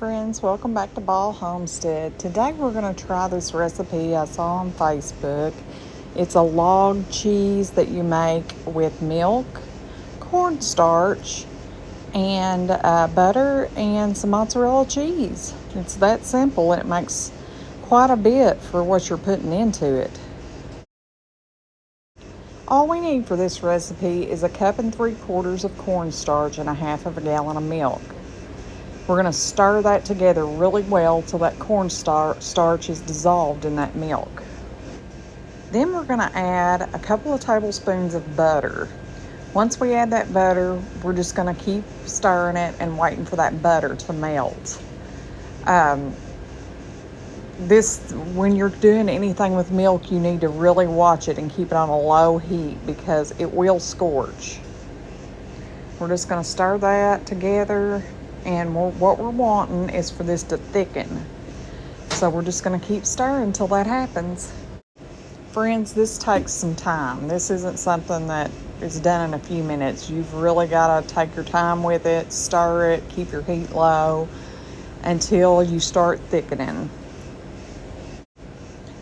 friends, welcome back to Ball Homestead. Today we're going to try this recipe I saw on Facebook. It's a log cheese that you make with milk, cornstarch, and butter and some mozzarella cheese. It's that simple and it makes quite a bit for what you're putting into it. All we need for this recipe is 1 3/4 cups of cornstarch and 1/2 gallon of milk. We're going to stir that together really well till that cornstarch is dissolved in that milk. Then we're going to add a couple of tablespoons of butter. Once we add that butter, we're just going to keep stirring it and waiting for that butter to melt. When you're doing anything with milk, you need to really watch it and keep it on a low heat because it will scorch. We're just going to stir that together. And what we're wanting is for this to thicken. So we're just going to keep stirring until that happens. Friends, this takes some time. This isn't something that is done in a few minutes. You've really got to take your time with it, stir it, keep your heat low until you start thickening.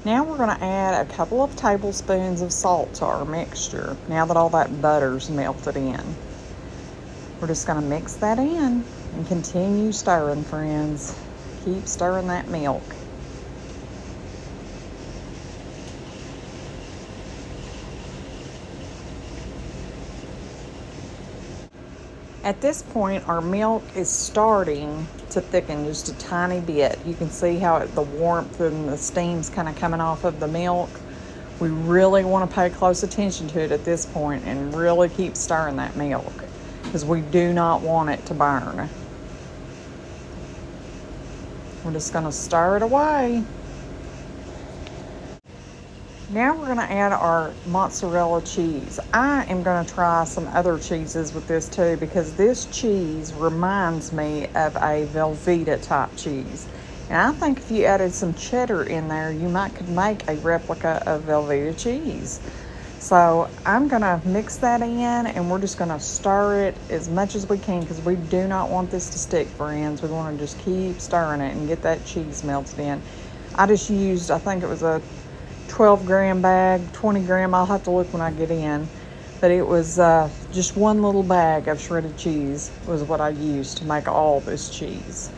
Now we're going to add a couple of tablespoons of salt to our mixture now that all that butter's melted in. We're just going to mix that in and continue stirring, friends. Keep stirring that milk. At this point, our milk is starting to thicken just a tiny bit. You can see how the warmth and the steam's kind of coming off of the milk. We really want to pay close attention to it at this point and really keep stirring that milk because we do not want it to burn. We're just going to stir it away. Now we're going to add our mozzarella cheese. I am going to try some other cheeses with this too because this cheese reminds me of a velvetta type cheese. And I think if you added some cheddar in there, you could make a replica of velvetta cheese. So I'm going to mix that in and we're just going to stir it as much as we can because we do not want this to stick, friends. We want to just keep stirring it and get that cheese melted in. I just used, I think it was a 12-gram bag, 20 gram, I'll have to look when I get in. But it was just one little bag of shredded cheese was what I used to make all this cheese.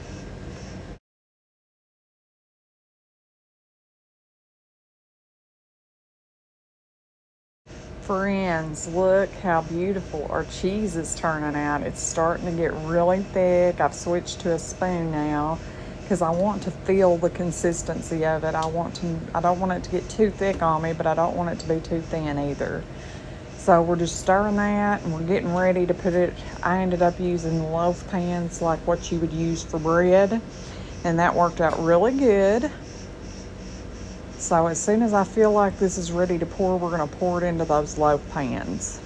Friends, look how beautiful our cheese is turning out. It's starting to get really thick. I've switched to a spoon now because I want to feel the consistency of it. I don't want it to get too thick on me, but I don't want it to be too thin either. So we're just stirring that and we're getting ready to put it. I ended up using loaf pans like what you would use for bread, and that worked out really good. So as soon as I feel like this is ready to pour, we're going to pour it into those loaf pans.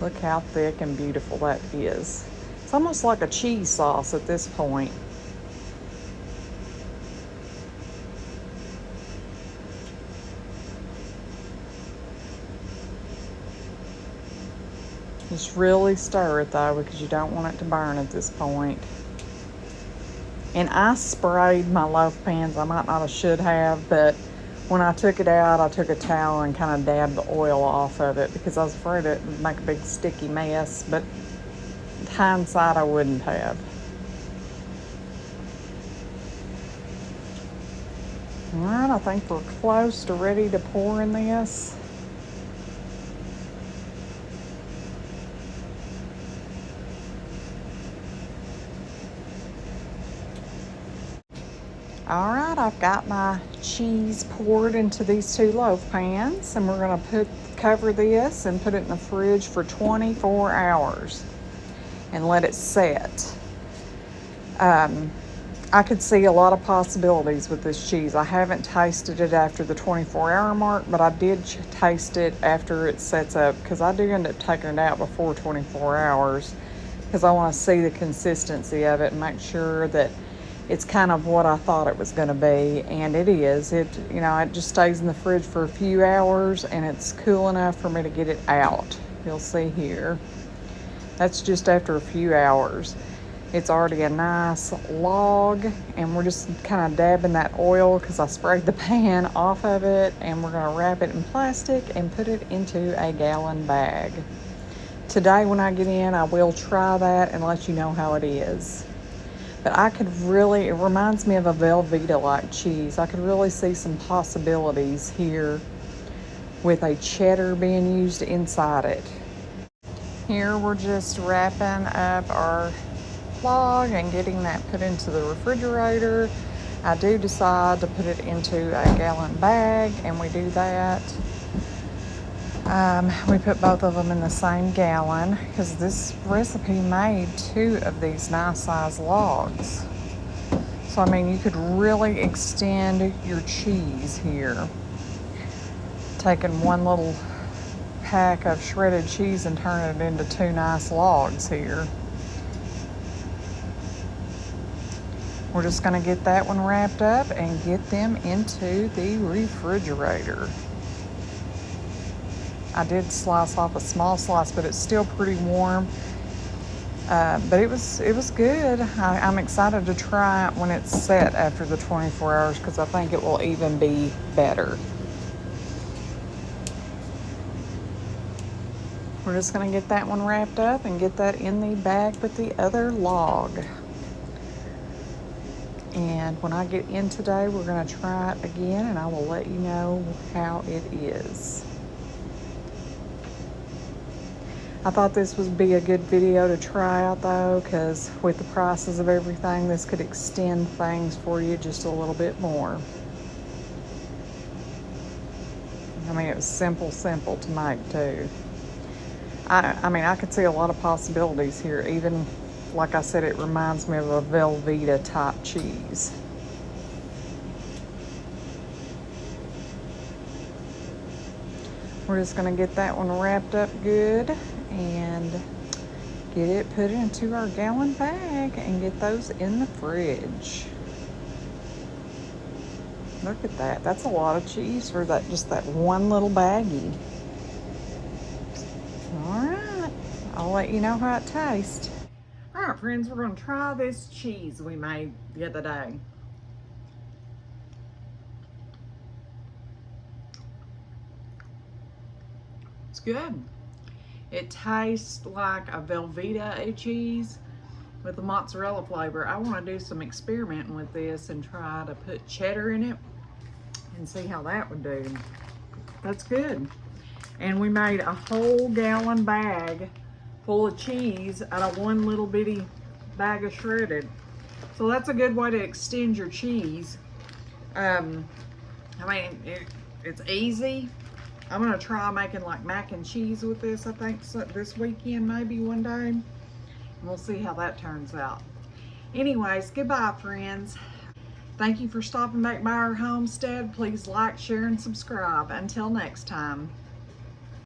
Look how thick and beautiful that is. It's almost like a cheese sauce at this point. Just really stir it though because you don't want it to burn at this point. And I sprayed my loaf pans. I might not have should have, but when I took it out, I took a towel and kind of dabbed the oil off of it because I was afraid it would make a big sticky mess, but in hindsight, I wouldn't have. All right, I think we're close to ready to pour in this. All right, I've got my cheese poured into these 2 loaf pans, and we're going to cover this and put it in the fridge for 24 hours and let it set. I could see a lot of possibilities with this cheese. I haven't tasted it after the 24-hour mark, but I did taste it after it sets up because I do end up taking it out before 24 hours because I want to see the consistency of it and make sure that it's kind of what I thought it was going to be, and it is. It just stays in the fridge for a few hours, and it's cool enough for me to get it out. You'll see here. That's just after a few hours. It's already a nice log, and we're just kind of dabbing that oil because I sprayed the pan off of it, and we're going to wrap it in plastic and put it into a gallon bag. Today when I get in, I will try that and let you know how it is. But I could really, it reminds me of a Velveeta-like cheese. I could really see some possibilities here with a cheddar being used inside it. Here we're just wrapping up our log and getting that put into the refrigerator. I do decide to put it into a gallon bag, and we do that. We put both of them in the same gallon because this recipe made 2 of these nice size logs. So I mean, you could really extend your cheese here. Taking one little pack of shredded cheese and turning it into 2 nice logs here. We're just going to get that one wrapped up and get them into the refrigerator. I did slice off a small slice, but it's still pretty warm. But it was good. I'm excited to try it when it's set after the 24 hours because I think it will even be better. We're just going to get that one wrapped up and get that in the bag with the other log. And when I get in today, we're going to try it again, and I will let you know how it is. I thought this would be a good video to try out though, because with the prices of everything, this could extend things for you just a little bit more. I mean, it was simple to make too. I mean, I could see a lot of possibilities here. Even, like I said, it reminds me of a Velveeta type cheese. We're just going to get that one wrapped up good and get it put into our gallon bag and get those in the fridge. Look at that. That's a lot of cheese for that, just that one little baggie. All right. I'll let you know how it tastes. All right, friends, we're going to try this cheese we made the other day. It's good. It tastes like a Velveeta cheese with the mozzarella flavor. I want to do some experimenting with this and try to put cheddar in it and see how that would do. That's good. And we made a whole gallon bag full of cheese out of one little bitty bag of shredded. So that's a good way to extend your cheese. I mean, it's easy. I'm gonna try making like mac and cheese with this, I think, so this weekend, maybe one day. And we'll see how that turns out. Anyways, goodbye, friends. Thank you for stopping back by our homestead. Please like, share, and subscribe. Until next time.